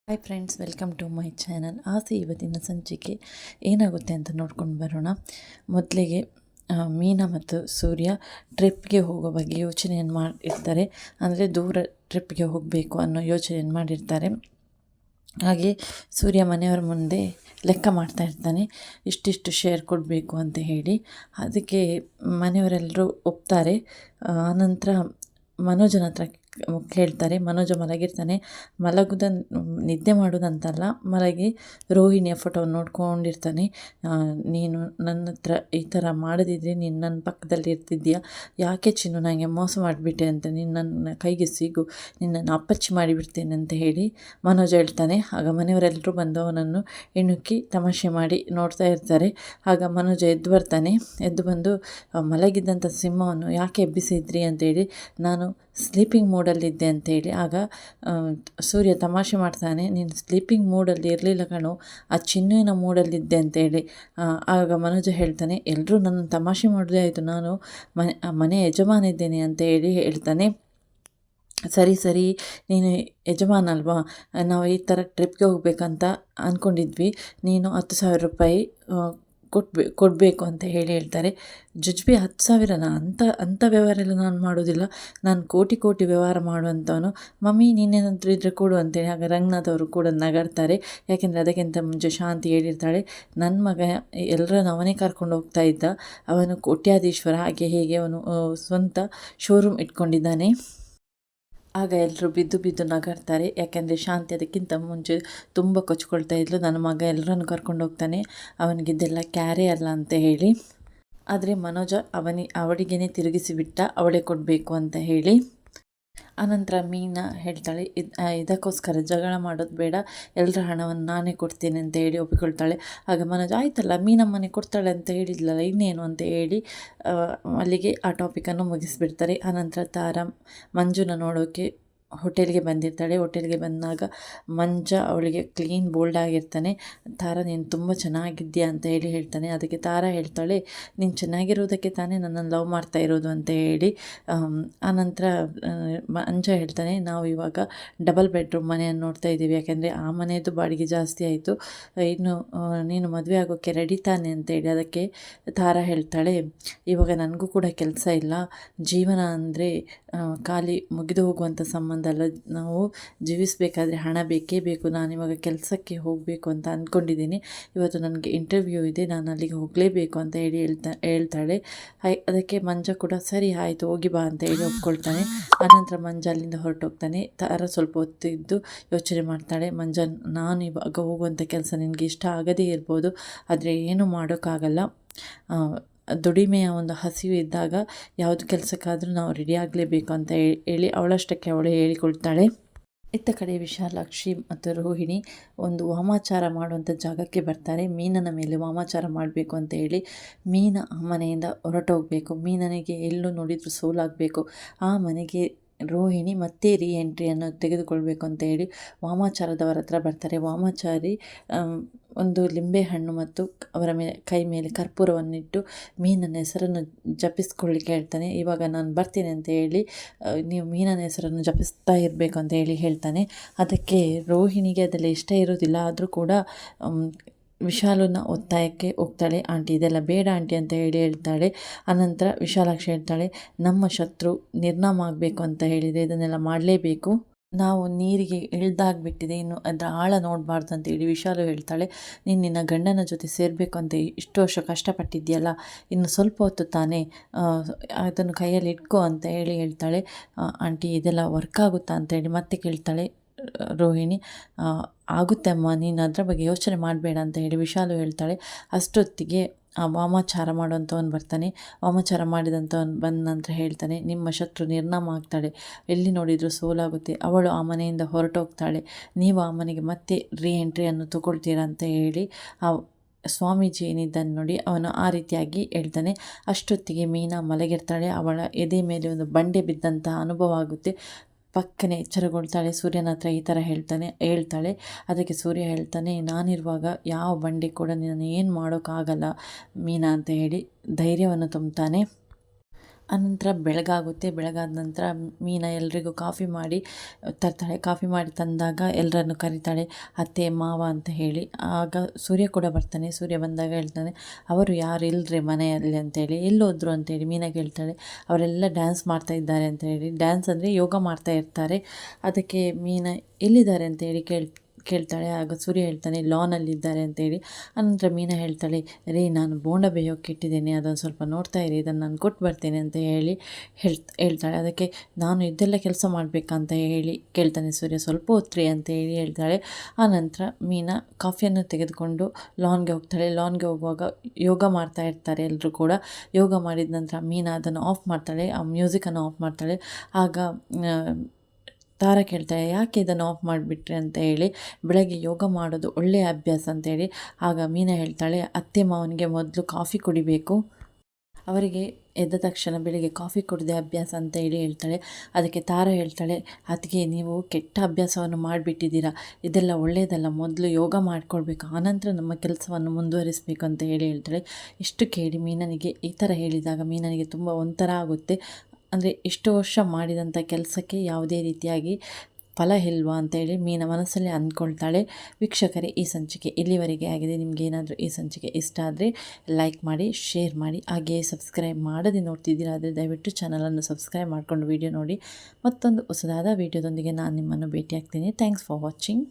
Hi friends, welcome to my channel. ಆಸೆ ಇವತ್ತಿನ ಸಂಚಿಕೆ ಏನಾಗುತ್ತೆ ಅಂತ ನೋಡ್ಕೊಂಡು ಬರೋಣ. ಮೊದಲಿಗೆ ಮೀನಾ ಮತ್ತು ಸೂರ್ಯ ಟ್ರಿಪ್ಗೆ ಹೋಗೋ ಬಗ್ಗೆ ಯೋಚನೆಯನ್ನು ಮಾಡಿರ್ತಾರೆ. ಅಂದರೆ ದೂರ ಟ್ರಿಪ್ಗೆ ಹೋಗಬೇಕು ಅನ್ನೋ ಯೋಚನೆಯನ್ನು ಮಾಡಿರ್ತಾರೆ. ಹಾಗೆ ಸೂರ್ಯ ಮನೆಯವರ ಮುಂದೆ ಲೆಕ್ಕ ಮಾಡ್ತಾ ಇರ್ತಾನೆ, ಇಷ್ಟಿಷ್ಟು ಶೇರ್ ಕೊಡಬೇಕು ಅಂತ ಹೇಳಿ. ಅದಕ್ಕೆ ಮನೆಯವರೆಲ್ಲರೂ ಒಪ್ತಾರೆ. ಆನಂತರ ಮನೋಜನ ಹತ್ರ ಕೇಳ್ತಾರೆ. ಮನೋಜ ಮಲಗಿರ್ತಾನೆ. ನಿದ್ದೆ ಮಾಡೋದಂತಲ್ಲ, ಮಲಗಿ ರೋಹಿಣಿಯ ಫೋಟೋವನ್ನು ನೋಡ್ಕೊಂಡಿರ್ತಾನೆ. ನೀನು ನನ್ನ ಹತ್ರ ಈ ಥರ ಮಾಡದಿದ್ರೆ ನೀನು ನನ್ನ ಪಕ್ಕದಲ್ಲಿ ಇರ್ತಿದ್ದೀಯಾ, ಯಾಕೆ ಚಿನ್ನು ನನಗೆ ಮೋಸ ಮಾಡಿಬಿಟ್ಟೆ ಅಂತ, ನೀನು ನನ್ನ ಕೈಗೆ ಸಿಗು, ನಿನ್ನನ್ನು ಅಪ್ಪಚ್ಚಿ ಮಾಡಿಬಿಡ್ತೇನೆ ಅಂತ ಹೇಳಿ ಮನೋಜ ಹೇಳ್ತಾನೆ. ಆಗ ಮನೆಯವರೆಲ್ಲರೂ ಬಂದು ಅವನನ್ನು ಇಣುಕಿ ತಮಾಷೆ ಮಾಡಿ ನೋಡ್ತಾ ಇರ್ತಾರೆ. ಆಗ ಮನೋಜ ಎದ್ದು ಬರ್ತಾನೆ. ಎದ್ದು ಬಂದು ಮಲಗಿದ್ದಂಥ ಸಿಂಹವನ್ನು ಯಾಕೆ ಎಬ್ಬಿಸಿದ್ರಿ ಅಂತೇಳಿ, ನಾನು ಸ್ಲೀಪಿಂಗ್ ಮೂಡಲ್ಲಿದ್ದೆ ಅಂತೇಳಿ. ಆಗ ಸೂರ್ಯ ತಮಾಷೆ ಮಾಡ್ತಾನೆ, ನೀನು ಸ್ಲೀಪಿಂಗ್ ಮೂಡಲ್ಲಿ ಇರಲಿಲ್ಲ ಕಣೋ, ಆ ಚಿನ್ನುವಿನ ಮೂಡಲ್ಲಿದ್ದೆ ಅಂತೇಳಿ. ಆಗ ಮನೋಜ ಹೇಳ್ತಾನೆ, ಎಲ್ಲರೂ ನನ್ನ ತಮಾಷೆ ಮಾಡೋದೇ ಆಯಿತು, ನಾನು ಮನೆ ಯಜಮಾನ ಇದ್ದೇನೆ ಅಂತ ಹೇಳಿ ಹೇಳ್ತಾನೆ. ಸರಿ, ನೀನು ಯಜಮಾನ ಅಲ್ವಾ, ನಾವು ಈ ಥರ ಟ್ರಿಪ್ಗೆ ಹೋಗ್ಬೇಕಂತ ಅಂದ್ಕೊಂಡಿದ್ವಿ, ನೀನು 10,000 ರೂಪಾಯಿ ಕೊಡಬೇಕು ಅಂತ ಹೇಳ್ತಾರೆ. ಜಜ್ಬಿ 10,000ನ? ಅಂಥ ವ್ಯವಹಾರ ಎಲ್ಲ ನಾನು ಮಾಡೋದಿಲ್ಲ, ನಾನು ಕೋಟಿ ವ್ಯವಹಾರ ಮಾಡುವಂಥವನು. ಮಮ್ಮಿ ನೀನೇನಾದರೂ ಇದ್ದರೆ ಕೊಡು ಅಂತೇಳಿ. ಆಗ ರಂಗನಾಥ್ ಅವರು ಕೂಡ ನಗಾಡ್ತಾರೆ. ಯಾಕೆಂದರೆ ಅದಕ್ಕಿಂತ ಮುಂಚೆ ಶಾಂತಿ ಹೇಳಿರ್ತಾಳೆ, ನನ್ನ ಮಗ ಎಲ್ಲರನ್ನು ಅವನೇ ಕರ್ಕೊಂಡು ಹೋಗ್ತಾ ಇದ್ದ, ಅವನು ಕೋಟ್ಯಾಧೀಶ್ವರ, ಹಾಗೆ ಹೇಗೆ ಅವನು ಸ್ವಂತ ಶೋರೂಮ್ ಇಟ್ಕೊಂಡಿದ್ದಾನೆ. ಆಗ ಎಲ್ಲರೂ ಬಿದ್ದು ನಗಾಡ್ತಾರೆ. ಯಾಕೆಂದರೆ ಶಾಂತಿ ಅದಕ್ಕಿಂತ ಮುಂಚೆ ತುಂಬ ಕೊಚ್ಕೊಳ್ತಾ ಇದ್ಲು, ನನ್ನ ಮಗ ಎಲ್ಲರನ್ನು ಕರ್ಕೊಂಡು ಹೋಗ್ತಾನೆ, ಅವನಿಗಿದ್ದೆಲ್ಲ ಕ್ಯಾರೇ ಅಲ್ಲ ಅಂತ ಹೇಳಿ. ಆದರೆ ಮನೋಜ ಅವಳಿಗೇನೆ ತಿರುಗಿಸಿಬಿಟ್ಟ, ಅವಳೇ ಕೊಡಬೇಕು ಅಂತ ಹೇಳಿ. ಆನಂತರ ಮೀನಾ ಹೇಳ್ತಾಳೆ, ಇದಕ್ಕೋಸ್ಕರ ಜಗಳ ಮಾಡೋದು ಬೇಡ, ಎಲ್ಲರ ಹಣವನ್ನು ನಾನೇ ಕೊಡ್ತೇನೆ ಅಂತ ಹೇಳಿ ಒಪ್ಪಿಕೊಳ್ತಾಳೆ. ಆಗ ಮನೋಜ್, ಆಯ್ತಲ್ಲ ಮೀನಮ್ಮನೆ ಕೊಡ್ತಾಳೆ ಅಂತ ಹೇಳಿದ್ಲಲ್ಲ, ಇನ್ನೇನು ಅಂತ ಹೇಳಿ ಅಲ್ಲಿಗೆ ಆ ಟಾಪಿಕನ್ನು ಮುಗಿಸಿಬಿಡ್ತಾರೆ. ಆನಂತರ ತಾರಾ ಮಂಜುನ ನೋಡೋಕ್ಕೆ ಹೋಟೆಲ್ಗೆ ಬಂದಿರ್ತಾಳೆ. ಹೋಟೆಲ್ಗೆ ಬಂದಾಗ ಮಂಜ ಅವಳಿಗೆ ಕ್ಲೀನ್ ಬೋಲ್ಡ್ ಆಗಿರ್ತಾನೆ. ತಾರಾ ನೀನು ತುಂಬ ಚೆನ್ನಾಗಿದ್ದೀಯಾ ಅಂತ ಹೇಳಿ ಹೇಳ್ತಾನೆ. ಅದಕ್ಕೆ ತಾರಾ ಹೇಳ್ತಾಳೆ, ನೀನು ಚೆನ್ನಾಗಿರೋದಕ್ಕೆ ತಾನೇ ನನ್ನನ್ನು ಲವ್ ಮಾಡ್ತಾ ಇರೋದು ಅಂತ ಹೇಳಿ. ಆನಂತರ ಮಂಜ ಹೇಳ್ತಾನೆ, ನಾವು ಇವಾಗ ಡಬಲ್ ಬೆಡ್ರೂಮ್ ಮನೆಯನ್ನು ನೋಡ್ತಾ ಇದ್ದೀವಿ, ಯಾಕೆಂದರೆ ಆ ಮನೆಯದು ಬಾಡಿಗೆ ಜಾಸ್ತಿ ಆಯಿತು, ಇನ್ನು ನೀನು ಮದುವೆ ಆಗೋಕ್ಕೆ ರೆಡಿ ತಾನೆ ಅಂತೇಳಿ. ಅದಕ್ಕೆ ತಾರಾ ಹೇಳ್ತಾಳೆ, ಇವಾಗ ನನಗೂ ಕೂಡ ಕೆಲಸ ಇಲ್ಲ, ಜೀವನ ಅಂದರೆ ಖಾಲಿ ಮುಗಿದು ಹೋಗುವಂಥ ಸಂಬಂಧ ಅಲ್ಲ, ನಾವು ಜೀವಿಸಬೇಕಾದ್ರೆ ಹಣ ಬೇಕೇ ಬೇಕು, ನಾನಿವಾಗ ಕೆಲಸಕ್ಕೆ ಹೋಗಬೇಕು ಅಂತ ಅಂದ್ಕೊಂಡಿದ್ದೀನಿ, ಇವತ್ತು ನನಗೆ ಇಂಟರ್ವ್ಯೂ ಇದೆ, ನಾನು ಅಲ್ಲಿಗೆ ಹೋಗಲೇಬೇಕು ಅಂತ ಹೇಳಿ ಹೇಳ್ತಾಳೆ. ಅದಕ್ಕೆ ಮಂಜ ಕೂಡ ಸರಿ ಆಯಿತು ಹೋಗಿ ಬಾ ಅಂತ ಹೇಳಿ ಒಪ್ಕೊಳ್ತಾನೆ. ಆನಂತರ ಮಂಜ ಅಲ್ಲಿಂದ ಹೊರಟೋಗ್ತಾನೆ. ತಾರ ಸ್ವಲ್ಪ ಹೊತ್ತಿದ್ದು ಯೋಚನೆ ಮಾಡ್ತಾಳೆ, ಮಂಜ ನಾನು ಇವಾಗ ಹೋಗುವಂಥ ಕೆಲಸ ನಿನಗೆ ಇಷ್ಟ ಆಗದೇ ಇರ್ಬೋದು, ಆದರೆ ಏನೂ ಮಾಡೋಕ್ಕಾಗಲ್ಲ, ದುಡಿಮೆಯ ಒಂದು ಹಸಿವು ಇದ್ದಾಗ ಯಾವುದು ಕೆಲಸಕ್ಕಾದರೂ ನಾವು ರೆಡಿ ಆಗಲೇಬೇಕು ಅಂತ ಹೇಳಿ ಅವಳಷ್ಟಕ್ಕೆ ಅವಳೇ ಹೇಳಿಕೊಳ್ತಾಳೆ. ಇತ್ತ ಕಡೆ ವಿಶಾಲಾಕ್ಷಿ ಮತ್ತು ರೋಹಿಣಿ ಒಂದು ವಾಮಾಚಾರ ಮಾಡುವಂಥ ಜಾಗಕ್ಕೆ ಬರ್ತಾರೆ. ಮೀನನ ಮೇಲೆ ವಾಮಾಚಾರ ಮಾಡಬೇಕು ಅಂತ ಹೇಳಿ. ಮೀನ ಆ ಮನೆಯಿಂದ ಹೊರಟೋಗಬೇಕು, ಮೀನನಿಗೆ ಎಲ್ಲೂ ನೋಡಿದರೂ ಸೋಲಾಗಬೇಕು, ಆ ಮನೆಗೆ ರೋಹಿಣಿ ಮತ್ತೆ ಎಂಟ್ರಿಯನ್ನು ತೆಗೆದುಕೊಳ್ಬೇಕು ಅಂತ ಹೇಳಿ ವಾಮಾಚಾರದವರ ಹತ್ರ ಬರ್ತಾರೆ. ವಾಮಾಚಾರಿ ಒಂದು ಲಿಂಬೆಹಣ್ಣು ಮತ್ತು ಅವರ ಕೈ ಮೇಲೆ ಕರ್ಪೂರವನ್ನಿಟ್ಟು ಮೀನನ ಹೆಸರನ್ನು ಜಪಿಸ್ಕೊಳ್ಳಿಕ್ಕೆ ಹೇಳ್ತಾನೆ. ಇವಾಗ ನಾನು ಬರ್ತೀನಿ ಅಂತ ಹೇಳಿ ನೀವು ಮೀನನ ಹೆಸರನ್ನು ಜಪಿಸ್ತಾ ಇರಬೇಕು ಅಂತ ಹೇಳಿ ಹೇಳ್ತಾನೆ. ಅದಕ್ಕೆ ರೋಹಿಣಿಗೆ ಅದೆಲ್ಲ ಇಷ್ಟ ಇರೋದಿಲ್ಲ, ಆದರೂ ಕೂಡ ವಿಶಾಲನ ಒತ್ತಾಯಕ್ಕೆ ಹೋಗ್ತಾಳೆ. ಆಂಟಿ ಇದೆಲ್ಲ ಬೇಡ ಆಂಟಿ ಅಂತ ಹೇಳಿ ಹೇಳ್ತಾಳೆ. ಆನಂತರ ವಿಶಾಲಾಕ್ಷಿ ಹೇಳ್ತಾಳೆ, ನಮ್ಮ ಶತ್ರು ನಿರ್ನಾಮ ಆಗಬೇಕು ಅಂತ ಹೇಳಿದರೆ ಇದನ್ನೆಲ್ಲ ಮಾಡಲೇಬೇಕು, ನಾವು ನೀರಿಗೆ ಇಳ್ದಾಗ್ಬಿಟ್ಟಿದೆ, ಇನ್ನು ಅದರ ಆಳ ನೋಡಬಾರ್ದು ಅಂತ ಹೇಳಿ ವಿಶಾಲು ಹೇಳ್ತಾಳೆ. ನೀನು ನಿನ್ನ ಗಂಡನ ಜೊತೆ ಸೇರಬೇಕು ಅಂತ ಇಷ್ಟು ವರ್ಷ ಕಷ್ಟಪಟ್ಟಿದ್ಯಲ್ಲ, ಇನ್ನು ಸ್ವಲ್ಪ ಹೊತ್ತು ತಾನೇ, ಅದನ್ನು ಕೈಯಲ್ಲಿ ಇಟ್ಕೋ ಅಂತ ಹೇಳಿ ಹೇಳ್ತಾಳೆ. ಆಂಟಿ ಇದೆಲ್ಲ ವರ್ಕ್ ಆಗುತ್ತಾ ಅಂತ ಹೇಳಿ ಮತ್ತೆ ಕೇಳ್ತಾಳೆ ರೋಹಿಣಿ. ಆಗುತ್ತೆ ಅಮ್ಮ, ನೀನು ಅದರ ಬಗ್ಗೆ ಯೋಚನೆ ಮಾಡಬೇಡ ಅಂತ ಹೇಳಿ ವಿಶಾಲು ಹೇಳ್ತಾಳೆ. ಅಷ್ಟೊತ್ತಿಗೆ ವಾಮಾಚಾರ ಮಾಡುವಂಥವನು ಬರ್ತಾನೆ. ವಾಮಾಚಾರ ಮಾಡಿದಂಥವನು ಬಂದ ನಂತರ ಹೇಳ್ತಾನೆ, ನಿಮ್ಮ ಶತ್ರು ನಿರ್ನಾಮ ಆಗ್ತಾಳೆ, ಎಲ್ಲಿ ನೋಡಿದರೂ ಸೋಲಾಗುತ್ತೆ, ಅವಳು ಆ ಮನೆಯಿಂದ ಹೊರಟೋಗ್ತಾಳೆ, ನೀವು ಆ ಮನೆಗೆ ಮತ್ತೆ ಎಂಟ್ರಿಯನ್ನು ತಗೊಳ್ತೀರಾ ಅಂತ ಹೇಳಿ ಆ ಸ್ವಾಮೀಜಿ ಏನಿದ್ದಾನೆ ನೋಡಿ, ಅವನು ಆ ರೀತಿಯಾಗಿ ಹೇಳ್ತಾನೆ. ಅಷ್ಟೊತ್ತಿಗೆ ಮೀನಾ ಮಲಗಿರ್ತಾಳೆ. ಅವಳ ಎದೆ ಮೇಲೆ ಒಂದು ಬಂಡೆ ಬಿದ್ದಂತಹ ಅನುಭವ ಆಗುತ್ತೆ. ಪಕ್ಕನೆ ಎಚ್ಚರಗೊಳ್ತಾಳೆ. ಸೂರ್ಯನ ಹತ್ರ ಈ ಥರ ಹೇಳ್ತಾಳೆ. ಅದಕ್ಕೆ ಸೂರ್ಯ ಹೇಳ್ತಾನೆ, ನಾನಿರುವಾಗ ಯಾವ ಬಂಡೆ ಕೂಡ ನಾನು ಏನು ಮಾಡೋಕ್ಕಾಗಲ್ಲ ಮೀನಾ ಅಂತ ಹೇಳಿ ಧೈರ್ಯವನ್ನು ತುಂಬುತ್ತಾನೆ. ಅನಂತರ ಬೆಳಗಾಗುತ್ತೆ. ಬೆಳಗಾದ ನಂತರ ಮೀನಾ ಎಲ್ರಿಗೂ ಕಾಫಿ ಮಾಡಿ ತರ್ತಾಳೆ. ಕಾಫಿ ಮಾಡಿ ತಂದಾಗ ಎಲ್ಲರನ್ನು ಕರೀತಾಳೆ ಅತ್ತೆ ಮಾವ ಅಂತ ಹೇಳಿ. ಆಗ ಸೂರ್ಯ ಕೂಡ ಬರ್ತಾನೆ. ಸೂರ್ಯ ಬಂದಾಗ ಹೇಳ್ತಾನೆ, ಅವರು ಯಾರು ಇಲ್ಲರಿ ಮನೆಯಲ್ಲಿ ಅಂತೇಳಿ. ಎಲ್ಲೋದ್ರು ಅಂತೇಳಿ ಮೀನಾಗೆ ಹೇಳ್ತಾಳೆ, ಅವರೆಲ್ಲ ಡ್ಯಾನ್ಸ್ ಮಾಡ್ತಾ ಇದ್ದಾರೆ ಅಂತ ಹೇಳಿ. ಡ್ಯಾನ್ಸ್ ಅಂದರೆ ಯೋಗ ಮಾಡ್ತಾ ಇರ್ತಾರೆ. ಅದಕ್ಕೆ ಮೀನಾ ಎಲ್ಲಿದ್ದಾರೆ ಅಂತೇಳಿ ಕೇಳ್ತಾಳೆ. ಆಗ ಸೂರ್ಯ ಹೇಳ್ತಾನೆ ಲಾನಲ್ಲಿದ್ದಾರೆ ಅಂತೇಳಿ. ಅನಂತರ ಮೀನಾ ಹೇಳ್ತಾಳೆ, ರೀ ನಾನು ಬೋಂಡ ಬೇಯೋಕ್ಕೆ ಇಟ್ಟಿದ್ದೇನೆ, ಅದನ್ನು ಸ್ವಲ್ಪ ನೋಡ್ತಾ ಇರಿ, ಇದನ್ನು ನಾನು ಕೊಟ್ಟು ಬರ್ತೇನೆ ಅಂತ ಹೇಳಿ ಹೇಳ್ತಾಳೆ. ಅದಕ್ಕೆ ನಾನು ಇದೆಲ್ಲ ಕೆಲಸ ಮಾಡಬೇಕಂತ ಹೇಳಿ ಕೇಳ್ತಾನೆ ಸೂರ್ಯ. ಸ್ವಲ್ಪ ಹೊತ್ರಿ ಅಂತ ಹೇಳಿ ಹೇಳ್ತಾಳೆ. ಆನಂತರ ಮೀನಾ ಕಾಫಿಯನ್ನು ತೆಗೆದುಕೊಂಡು ಲಾನ್ಗೆ ಹೋಗ್ತಾಳೆ. ಲಾನ್ಗೆ ಹೋಗುವಾಗ ಯೋಗ ಮಾಡ್ತಾ ಇರ್ತಾರೆ ಎಲ್ಲರೂ ಕೂಡ. ಯೋಗ ಮಾಡಿದ ನಂತರ ಮೀನಾ ಅದನ್ನು ಆಫ್ ಮಾಡ್ತಾಳೆ, ಆ ಮ್ಯೂಸಿಕನ್ನು ಆಫ್ ಮಾಡ್ತಾಳೆ. ಆಗ ತಾರಾ ಕೇಳ್ತಾಳೆ, ಯಾಕೆ ಇದನ್ನು ಆಫ್ ಮಾಡಿಬಿಟ್ರಿ ಅಂತ ಹೇಳಿ. ಬೆಳಗ್ಗೆ ಯೋಗ ಮಾಡೋದು ಒಳ್ಳೆಯ ಅಭ್ಯಾಸ ಅಂತೇಳಿ. ಆಗ ಮೀನಾ ಹೇಳ್ತಾಳೆ, ಅತ್ತೆ ಮಾವನಿಗೆ ಮೊದಲು ಕಾಫಿ ಕುಡಿಬೇಕು, ಅವರಿಗೆ ಎದ್ದ ತಕ್ಷಣ ಬೆಳಿಗ್ಗೆ ಕಾಫಿ ಕುಡಿದೇ ಅಭ್ಯಾಸ ಅಂತ ಹೇಳಿ ಹೇಳ್ತಾಳೆ. ಅದಕ್ಕೆ ತಾರಾ ಹೇಳ್ತಾಳೆ, ಅದಕ್ಕೆ ನೀವು ಕೆಟ್ಟ ಅಭ್ಯಾಸವನ್ನು ಮಾಡಿಬಿಟ್ಟಿದ್ದೀರಾ, ಇದೆಲ್ಲ ಒಳ್ಳೆಯದಲ್ಲ, ಮೊದಲು ಯೋಗ ಮಾಡಿಕೊಳ್ಬೇಕು, ಆನಂತರ ನಮ್ಮ ಕೆಲಸವನ್ನು ಮುಂದುವರಿಸಬೇಕು ಅಂತ ಹೇಳಿ ಹೇಳ್ತಾಳೆ. ಇಷ್ಟು ಕೇಳಿ ಮೀನನಿಗೆ ಈ ಥರ ಹೇಳಿದಾಗ ಮೀನನಿಗೆ ತುಂಬ ಒಂಥರ ಆಗುತ್ತೆ. ಅಂದರೆ ಇಷ್ಟು ವರ್ಷ ಮಾಡಿದಂಥ ಕೆಲಸಕ್ಕೆ ಯಾವುದೇ ರೀತಿಯಾಗಿ ಫಲ ಇಲ್ವಾ ಅಂತೇಳಿ ಮೀನ ಮನಸ್ಸಲ್ಲಿ ಅಂದ್ಕೊಳ್ತಾಳೆ. ವೀಕ್ಷಕರೇ, ಈ ಸಂಚಿಕೆ ಇಲ್ಲಿವರೆಗೆ ಆಗಿದೆ. ನಿಮಗೇನಾದರೂ ಈ ಸಂಚಿಕೆ ಇಷ್ಟ ಆದರೆ ಲೈಕ್ ಮಾಡಿ, ಶೇರ್ ಮಾಡಿ, ಹಾಗೆಯೇ ಸಬ್ಸ್ಕ್ರೈಬ್ ಮಾಡದೆ ನೋಡ್ತಿದ್ದೀರಾ ಆದರೆ ದಯವಿಟ್ಟು ಚಾನಲನ್ನು ಸಬ್ಸ್ಕ್ರೈಬ್ ಮಾಡಿಕೊಂಡು ವಿಡಿಯೋ ನೋಡಿ. ಮತ್ತೊಂದು ಹೊಸದಾದ ವಿಡಿಯೋದೊಂದಿಗೆ ನಾನು ನಿಮ್ಮನ್ನು ಭೇಟಿಯಾಗ್ತೀನಿ. Thanks for watching.